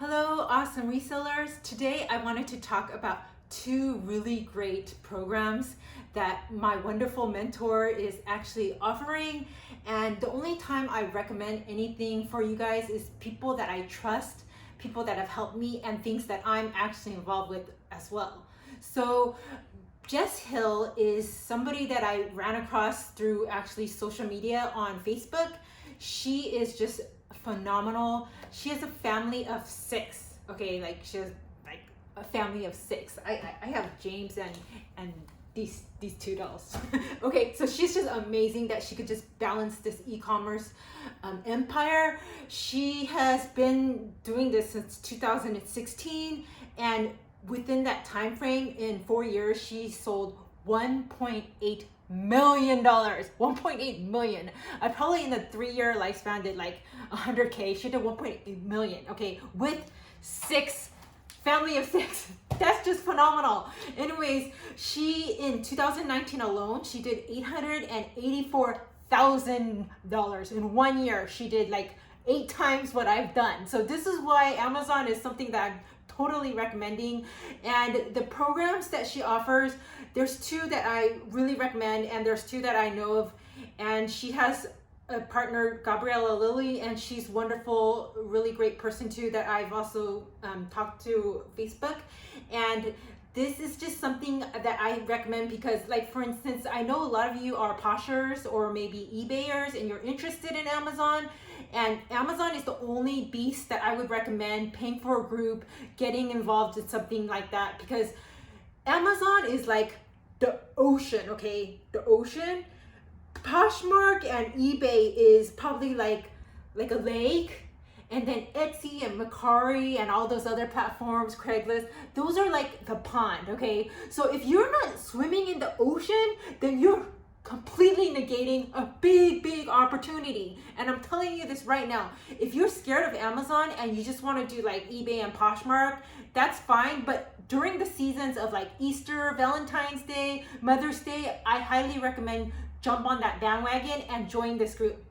Hello, awesome resellers. Today I wanted to talk about two really great programs that my wonderful mentor is actually offering. And the only time I recommend anything for you guys is people that I trust, people that have helped me, and things that I'm actually involved with as well. So Jess Hill is somebody that I ran across through actually social media on Facebook. She is just phenomenal. She has a family of 6. Okay, like she has like a family of 6. I have James and these 2 dolls. Okay, so she's just amazing that she could just balance this e-commerce empire. She has been doing this since 2016, and within that time frame, in 4 years, she sold $1.8 million. 1.8 million. I probably in the 3-year lifespan did like 100K. She did 1.8 million. Okay, with 6 family of 6. That's just phenomenal. Anyways, she in 2019 alone, she did $884,000 in 1 year. She did like 8 times what I've done. So this is why Amazon is something that I'm totally recommending. And the programs that she offers, there's 2 that I really recommend, and there's 2 that I know of. And she has a partner, Gabriella Lilly, and she's wonderful, really great person too that I've also talked to Facebook. And this is just something that I recommend because, like, for instance, I know a lot of you are poshers or maybe eBayers and you're interested in Amazon. And Amazon is the only beast that I would recommend paying for a group, getting involved in something like that, because Amazon is like the ocean, okay? The ocean. Poshmark and eBay is probably like a lake, and then Etsy and Mercari and all those other platforms, Craigslist, those are like the pond, okay? So if you're not swimming in the ocean, then you're completely negating a big opportunity. And I'm telling you this right now, if you're scared of Amazon and you just want to do like eBay and Poshmark, that's fine. But during the seasons of like Easter, Valentine's Day, Mother's Day, I highly recommend jump on that bandwagon and join this group.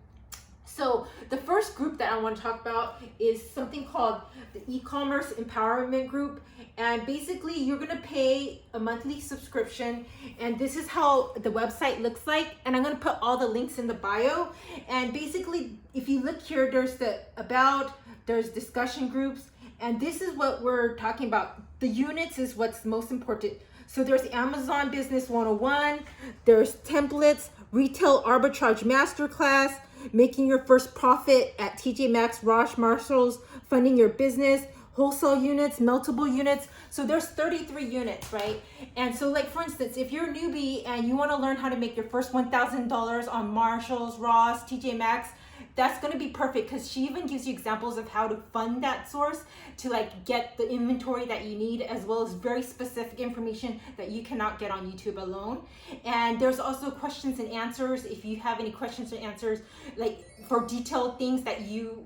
So the first group that I want to talk about is something called the Ecommerce Empowerment group. And basically you're going to pay a monthly subscription, and this is how the website looks like. And I'm going to put all the links in the bio. And basically, if you look here, there's the about, there's discussion groups, and this is what we're talking about. The units is what's most important. So there's Amazon Business 101, there's templates, retail arbitrage masterclass, making your first profit at TJ Maxx, Ross, Marshalls, funding your business, wholesale units, meltable units. So there's 33 units, right? And so, like, for instance, if you're a newbie and you want to learn how to make your first $1,000 on Marshalls, Ross, TJ Maxx, that's going to be perfect, because she even gives you examples of how to fund that source to like get the inventory that you need, as well as very specific information that you cannot get on YouTube alone. And there's also questions and answers. If you have any questions or answers, like for detailed things that you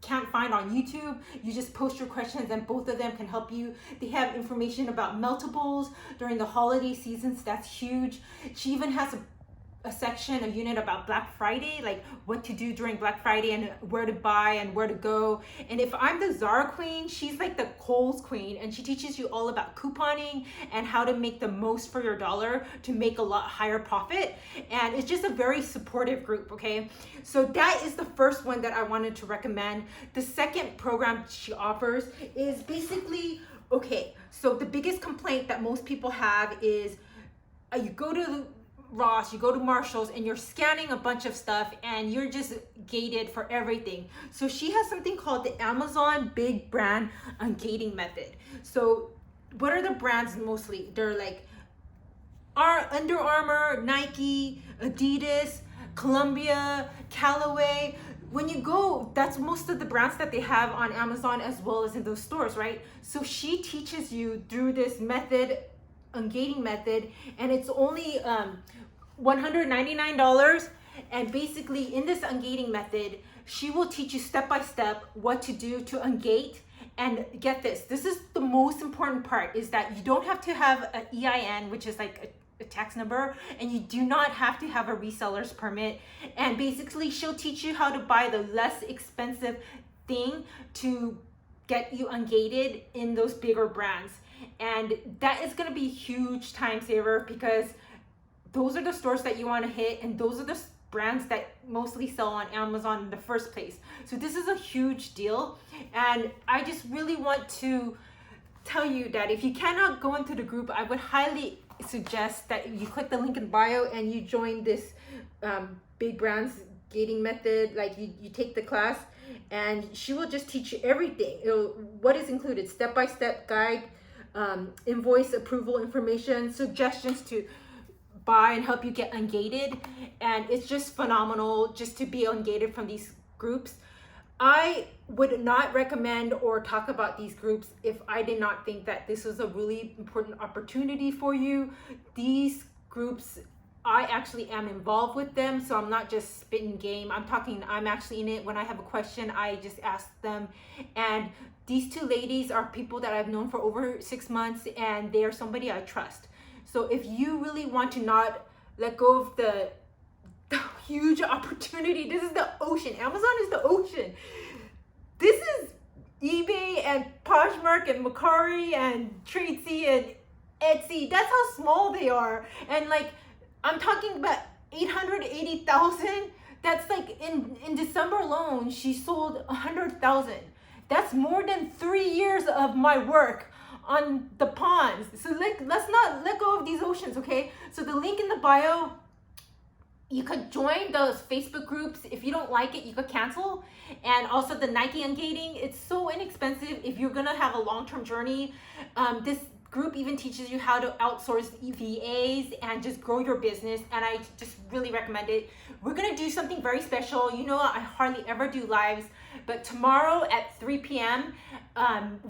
can't find on YouTube, you just post your questions and both of them can help you. They have information about meltables during the holiday seasons. That's huge. She even has a section, a unit about Black Friday, like what to do during Black Friday and where to buy and where to go. And if I'm the Zara queen, she's like the Kohl's queen, and she teaches you all about couponing and how to make the most for your dollar to make a lot higher profit. And it's just a very supportive group, okay? So that is the first one that I wanted to recommend. The second program she offers is basically, okay, so the biggest complaint that most people have is you go to Ross, you go to Marshalls, and you're scanning a bunch of stuff and you're just gated for everything. So she has something called the Amazon Big Brand Ungating Method. So what are the brands mostly? They're like Under Armour, Nike, Adidas, Columbia, Callaway. When you go, that's most of the brands that they have on Amazon as well as in those stores, right? So she teaches you through this method, Ungating method, and it's only $199. And basically in this Ungating method, she will teach you step by step what to do to ungate. And get this, this is the most important part, is that you don't have to have an EIN, which is like a tax number, and you do not have to have a reseller's permit. And basically she'll teach you how to buy the less expensive thing to get you ungated in those bigger brands. And that is going to be a huge time saver, because those are the stores that you want to hit, and those are the brands that mostly sell on Amazon in the first place. So this is a huge deal, and I just really want to tell you that if you cannot go into the group, I would highly suggest that you click the link in bio and you join this big brands gating method. Like you take the class, and she will just teach you everything. What is included, step-by-step guide, invoice approval information, suggestions to buy and help you get ungated. And it's just phenomenal just to be ungated from these groups. I would not recommend or talk about these groups if I did not think that this was a really important opportunity for you. These groups, I actually am involved with them, so I'm not just spitting game. I'm actually in it. When I have a question, I just ask them. And these two ladies are people that I've known for over 6 months, and they are somebody I trust. So if you really want to not let go of the huge opportunity, this is the ocean. Amazon is the ocean. This is eBay and Poshmark and Mercari and Tradesy and Etsy. That's how small they are. And like, I'm talking about 880,000. That's like in December alone, she sold 100,000. That's more than 3 years of my work on the ponds. So like, let's not let go of these oceans, okay? So the link in the bio, you could join those Facebook groups. If you don't like it, you could cancel. And also the Nike Ungating, it's so inexpensive if you're gonna have a long-term journey. This group even teaches you how to outsource VAs and just grow your business, and I just really recommend it. We're gonna do something very special. You know, I hardly ever do lives, but tomorrow at 3 p.m.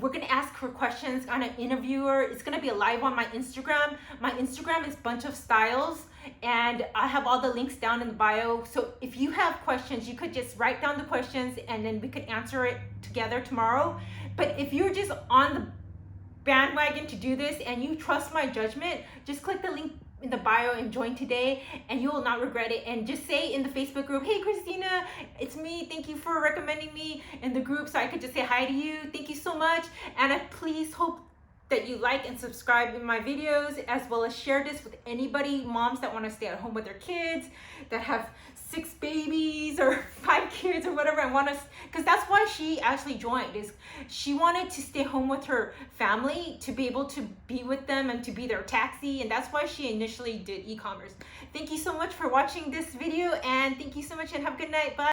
We're gonna ask her questions on an interviewer. It's gonna be a live on my Instagram. My Instagram is Bunch of Styles, and I have all the links down in the bio. So if you have questions, you could just write down the questions and then we could answer it together tomorrow. But if you're just on the bandwagon to do this and you trust my judgment, just click the link in the bio and join today, and you will not regret it. And just say in the Facebook group, hey Christina, it's me, thank you for recommending me in the group, so I could just say hi to you. Thank you so much. And I please hope that you like and subscribe in my videos, as well as share this with anybody, moms that want to stay at home with their kids, that have 6 babies or 5 kids or whatever, and want to, because that's why she actually joined, is she wanted to stay home with her family, to be able to be with them and to be their taxi, and that's why she initially did e-commerce. Thank you so much for watching this video, and thank you so much, and have a good night. Bye.